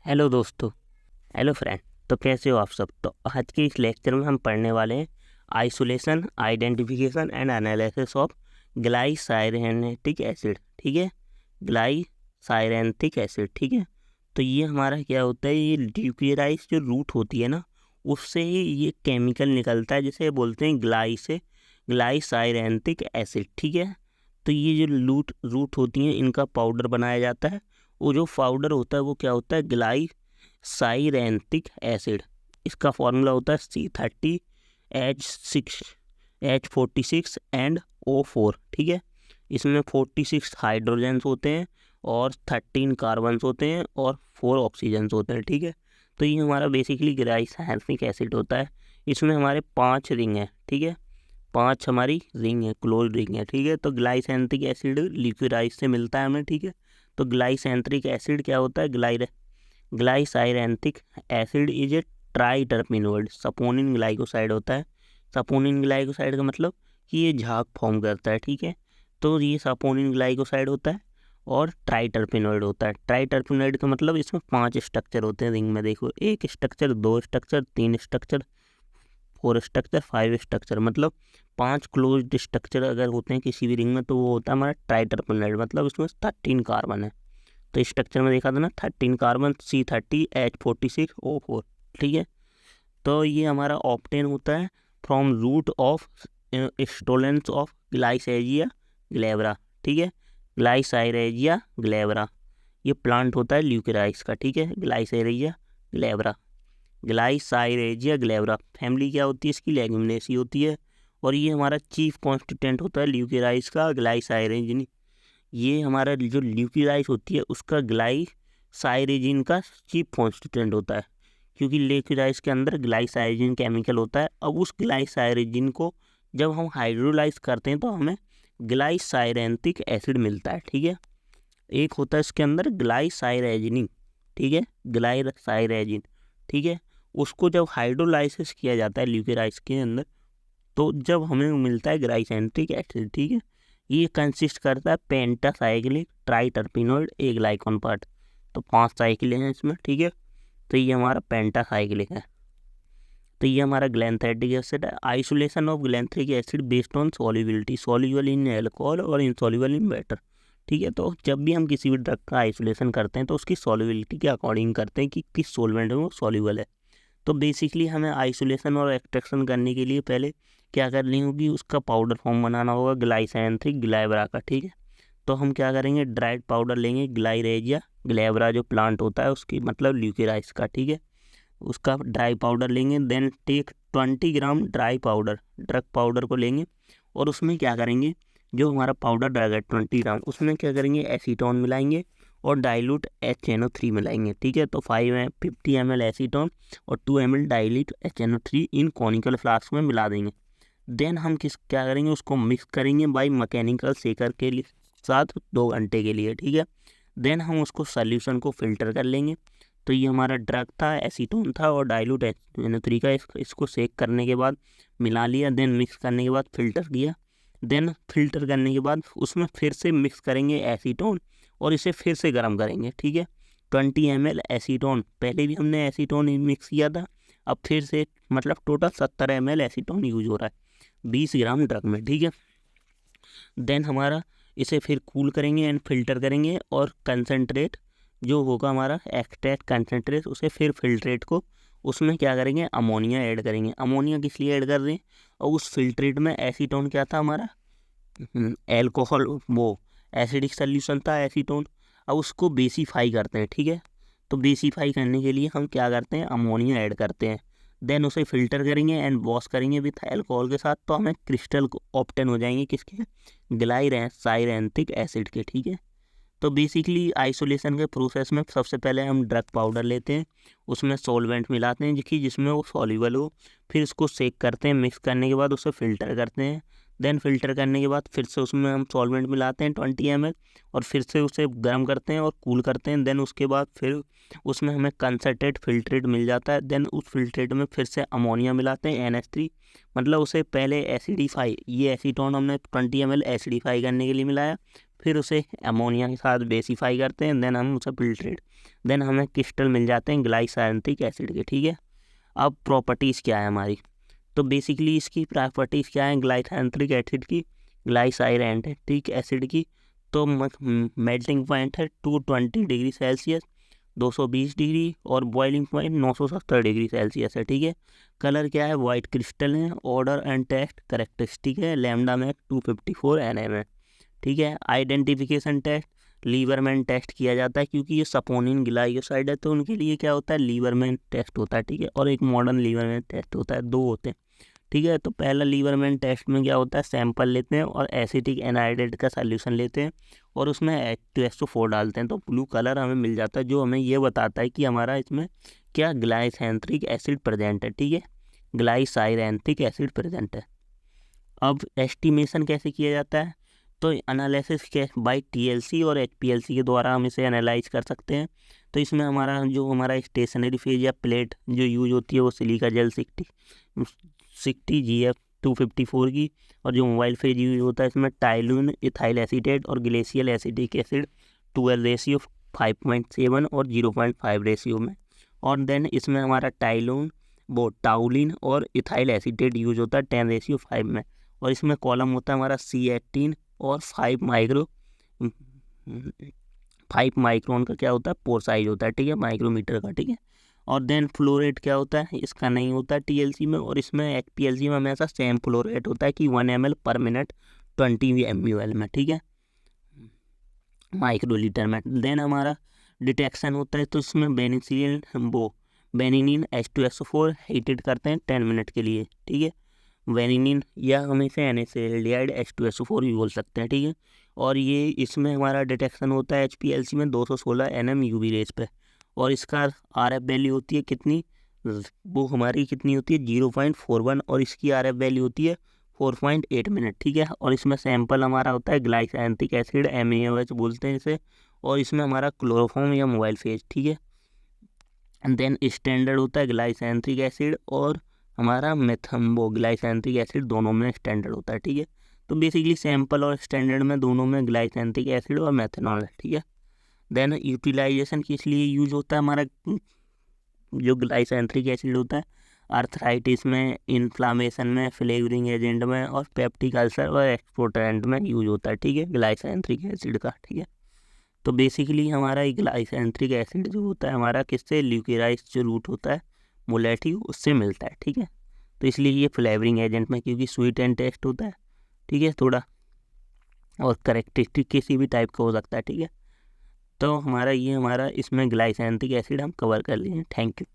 Hello दोस्तों। Hello friend. तो कैसे हो आप सब। तो आज के इस लेक्चर में हम पढ़ने वाले हैं isolation, identification and analysis of glycyrrhetinic acid. ठीक है, ग्लाइसाइरेनेटिक एसिड। ठीक है, तो ये हमारा क्या होता है, ये ड्यूक्लियोराइड जो रूट होती है ना, उससे ही ये केमिकल निकलता है जिसे बोलते हैं ग्लाइसाइरेनेटिक एसिड। ठीक है, तो ये जो रूट होती हैं इनका पाउडर बनाया जाता है। वो जो पाउडर होता है वो क्या होता है, ग्लाइसाइरेनेटिक एसिड। इसका फॉर्मूला होता है C30H46 एंड O4। ठीक है, इसमें 46 हाइड्रोजन्स होते हैं और 13 कार्बन्स होते हैं और 4 ऑक्सीजन्स होते हैं। ठीक है, तो ये हमारा बेसिकली ग्लाइसाइरेनिक एसिड होता है। इसमें हमारे 5 रिंग हैं। ठीक है, 5 हमारी रिंग है, क्लोज रिंग है। ठीक है, तो ग्लाइसैंथ्रिक एसिड लिक्विड से मिलता है हमें। ठीक है, तो ग्लाइसैंथ्रिक एसिड क्या होता है, ग्लाइसाइरेंथिक एसिड इज ए ट्राइटर्पिनोइड सपोनिन ग्लाइकोसाइड होता है। सपोनिन ग्लाइकोसाइड का मतलब कि ये झाग फॉर्म करता है। ठीक है, तो ये सपोनिन ग्लाइकोसाइड होता है और ट्राइटर्पिनोइड होता है। ट्राइटर्पिनोइड का मतलब इसमें 5 स्ट्रक्चर होते हैं रिंग में। देखो, 1 structure, 2 structure, 3 structure, 4 structure, 5 structure, मतलब 5 क्लोज्ड स्ट्रक्चर अगर होते हैं किसी भी रिंग में तो वो होता है हमारा ट्राइटर्पिनोइड। मतलब इसमें 13 कार्बन है। तो स्ट्रक्चर में देखा था ना, 13 कार्बन, C30H46O4। ठीक है, तो ये हमारा ऑप्टेन होता है फ्रॉम रूट ऑफ स्टोलेंस ऑफ ग्लाइसेरिया ग्लेब्रा। ठीक है, ग्लाइसाइरेजिया ग्लेब्रा ये प्लांट होता है ल्यूकेराइस का। ठीक है, ग्लाइसाइरेजिया ग्लेब्रा फैमिली क्या होती है इसकी, लेग्यूमिनेसी होती है। और ये हमारा चीफ कॉन्स्टिट्यूएंट होता है ल्यूकेराइस का ग्लाइसाइरेजिन। ये हमारा जो ल्यूकेराइस होती है उसका ग्लाइसाइरेजिन का चीफ कॉन्स्टिट्यूएंट होता है, क्योंकि ल्यूकेराइस के अंदर ग्लाइसाइरेजिन केमिकल होता है। अब उस ग्लाइसाइरेजिन को जब हम हाइड्रोलाइज करते हैं तो हमें ग्लाइसाइरेंथिक एसिड मिलता है। ठीक है, एक होता है इसके अंदर ग्लाइसाइरेजिन। ठीक है, ग्लाइसाइरेजिन। ठीक है, उसको जब हाइड्रोलाइसिस किया जाता है ल्यूकेराइस के अंदर तो जब हमें मिलता है ग्लाइसेंट्रिक एसिड। ठीक है, ये कंसिस्ट करता है पेंटासाइक्लिक ट्राइटर्पिनोइड ए ग्लाइकॉन पार्ट। तो 5 साइकिल हैं इसमें। ठीक है, तो ये हमारा पेंटासाइक्लिक है। तो ये हमारा ग्लैंथेटिक एसिड है। Isolation of glycyrrhetinic acid based on solubility, soluble in alcohol और इनसॉल्युबल इन वाटर। ठीक है, तो जब भी हम किसी भी ड्रग का आइसोलेशन करते हैं तो उसकी सॉल्युबिलिटी के अकॉर्डिंग करते हैं कि किस सॉल्वेंट में वो सॉल्युबल है। तो बेसिकली हमें आइसोलेशन और एक्सट्रैक्शन करने के लिए पहले क्या करनी होगी, उसका पाउडर फॉर्म बनाना होगा ग्लाइसैंथ्रिक ग्लाइब्रा का। ठीक है, तो हम क्या करेंगे, ड्राइड पाउडर लेंगे ग्लाइरेजिया ग्लेब्रा जो प्लांट होता है उसकी, मतलब ल्यूकेराइस का। ठीक है, उसका ड्राई पाउडर लेंगे। देन टेक 20 ग्राम ड्राई पाउडर, ड्रग पाउडर को लेंगे और उसमें क्या करेंगे, जो हमारा पाउडर ड्रग है 20 ग्राम, उसमें क्या करेंगे, एसीटोन मिलाएंगे और डाइल्यूट HNO3 मिलाएंगे। ठीक है, तो 50 ml एसीटोन और 2 ml डाइल्यूट HNO3 इन कॉनिकल फ्लास्क में मिला देंगे। देन हम क्या करेंगे, उसको मिक्स करेंगे बाई मैकेनिकल शेकर के लिए साथ 2 घंटे के लिए। ठीक है, देन हम उसको सॉल्यूशन को फिल्टर कर लेंगे। तो ये हमारा ड्रग था, एसीटोन था और डाइल्यूट HNO3 का। इसको शेक करने के बाद मिला लिया। देन मिक्स करने के बाद फिल्टर किया। देन फिल्टर करने के बाद उसमें फिर से मिक्स करेंगे एसीटोन और इसे फिर से गर्म करेंगे। ठीक है, 20 ml एसीटोन, पहले भी हमने एसीटोन मिक्स किया था, अब फिर से मतलब टोटल 70 ml एसीटोन यूज हो रहा है 20 ग्राम ड्रग में। ठीक है, देन हमारा इसे फिर कूल करेंगे एंड फिल्टर करेंगे और कंसनट्रेट जो होगा हमारा एक्सट्रैक्ट कंसनट्रेट, उसे फिर फिल्ट्रेट को उसमें क्या करेंगे, अमोनिया ऐड करेंगे। अमोनिया किस लिए ऐड कर रहे हैं, और उस फिल्ट्रेट में एसीटोन क्या था हमारा, एल्कोहल, वो एसिडिक सोल्यूशन था एसीटोन। अब उसको बेसिफाई करते हैं। ठीक है, तो बेसिफाई करने के लिए हम क्या करते हैं, अमोनिया ऐड करते हैं। देन उसे फिल्टर करेंगे एंड वॉश करेंगे विथ अल्कोहल के साथ, तो हमें क्रिस्टल ऑप्टेन हो जाएंगे किसके, ग्लाइसाइरेंथिक एसिड के। ठीक है, तो बेसिकली आइसोलेशन के प्रोसेस में सबसे पहले हम ड्रग पाउडर लेते हैं, उसमें सॉल्वेंट मिलाते हैं जिसमें वो सॉल्युबल हो, फिर उसको शेक करते हैं। मिक्स करने के बाद उसे फिल्टर करते हैं। देन फिल्टर करने के बाद फिर से उसमें हम सॉल्वेंट मिलाते हैं 20 ml और फिर से उसे गर्म करते हैं और कूल करते हैं। देन उसके बाद फिर उसमें हमें कंसनट्रेट फिल्ट्रेट मिल जाता है। देन उस फिल्ट्रेट में फिर से अमोनिया मिलाते हैं NH3, मतलब उसे पहले एसिडिफाई, ये एसीटोन हमने 20 ml एसिडिफाई करने के लिए मिलाया, फिर उसे अमोनिया के साथ बेसिफाई करते हैं, देन हम उसे फिल्ट्रेट, देन हमें क्रिस्टल मिल जाते हैं ग्लाइसैंथिक एसिड के। ठीक है, अब प्रॉपर्टीज़ क्या है हमारी, तो बेसिकली इसकी प्रॉपर्टीज़ क्या है ग्लाइसैंथिक एसिड की, ग्लाइसैंथिक एसिड की, तो मेल्टिंग पॉइंट है 220 डिग्री सेल्सियस 220 डिग्री, और बॉइलिंग पॉइंट 970 डिग्री सेल्सियस है। ठीक है, कलर क्या है वाइट क्रिस्टल है, ऑर्डर एंड टेस्ट करेक्टरिस्टिक है, लैम्डा मैक्स 254 nm है। ठीक है, आइडेंटिफिकेशन टेस्ट लीवरमैन टेस्ट किया जाता है, क्योंकि ये सपोनिन ग्लाइकोसाइड है तो उनके लिए क्या होता है लीवरमैन टेस्ट होता है। ठीक है, और एक मॉडर्न लीवरमैन टेस्ट होता है, दो होते हैं। ठीक है, तो पहला लीवरमैन टेस्ट में क्या होता है सैंपल लेते हैं और एसिटिक एनहाइड्रेट का सॉल्यूशन लेते हैं और उसमें H2SO4 डालते हैं, तो ब्लू कलर हमें मिल जाता है, जो हमें ये बताता है कि हमारा इसमें क्या ग्लाइसैंथिक एसिड प्रेजेंट है। ठीक है, ग्लाइसैंथिक एसिड प्रेजेंट है। अब एस्टिमेशन कैसे किया जाता है, तो एनालिसिस के बाय TLC और HPLC के द्वारा हम इसे एनालाइज कर सकते हैं। तो इसमें हमारा स्टेशनरी फेज या प्लेट जो यूज होती है वो सिलिका जेल 60 GF254 की, और जो मोबाइल फेज यूज होता है इसमें टाइलून इथाइल एसीटेट और ग्लेशियल एसिटिक एसिड 12 रेशियो 5.7 और 0.5 रेशियो में, और देन इसमें हमारा टाउलिन और इथाइल एसीटेट यूज होता है 10:5 में, और इसमें कॉलम होता है हमारा C18 और 5 माइक्रोन का क्या होता है पोर साइज होता है। ठीक है, माइक्रोमीटर का। ठीक है, और देन फ्लोरेट क्या होता है, इसका नहीं होता TLC में, और इसमें HPLC में हमेशा सेम फ्लोरेट होता है कि 1 ml पर मिनट 20 MUL में। ठीक है, माइक्रोलीटर में। देन हमारा डिटेक्शन होता है, तो इसमें बेनिनिन H2SO4 हीटेड करते हैं 10 मिनट के लिए। ठीक है, वेनिनिन या हम इसे NaCl H2SO4 भी बोल सकते हैं। ठीक है, और ये इसमें हमारा डिटेक्शन होता है HPLC में 216 nm UV रेज पे, और इसका RF वैल्यू होती है कितनी, वो हमारी कितनी होती है 0.41, और इसकी RF वैल्यू होती है 4.8 मिनट। ठीक है, और इसमें सैंपल हमारा होता है ग्लाइसैंथिक एसिड MaOH बोलते हैं इसे, और इसमें हमारा क्लोरोफॉर्म या मोबाइल फेज। ठीक है, एंड देन स्टैंडर्ड होता है ग्लाइसैंथिक एसिड और हमारा ग्लाइसैंथिक एसिड, दोनों में स्टैंडर्ड होता है। ठीक है, तो बेसिकली सैंपल और स्टैंडर्ड में दोनों में ग्लाइसैंथिक एसिड और मेथनॉल है। ठीक है, देन यूटिलाइजेशन किस लिए यूज होता है हमारा जो ग्लाइसैंथिक एसिड होता है, आर्थराइटिस में, इन्फ्लामेशन में, फ्लेवरिंग एजेंट में, और पेप्टिक अल्सर और एक्सपोर्टेंट में यूज होता है। ठीक है, ग्लाइसैंथिक एसिड का। ठीक है, तो बेसिकली हमारा ग्लाइसैंथिक एसिड जो होता है हमारा किससे, ल्यूकेराइस जो रूट होता है मोलेटिव उससे मिलता है। ठीक है, तो इसलिए ये फ्लेवरिंग एजेंट में, क्योंकि स्वीट एंड टेस्ट होता है। ठीक है, थोड़ा और करेक्टरिस्टिक किसी भी टाइप का हो सकता है। ठीक है, तो हमारा इसमें ग्लाइसैंथिक एसिड हम कवर कर लिए हैं। Thank you.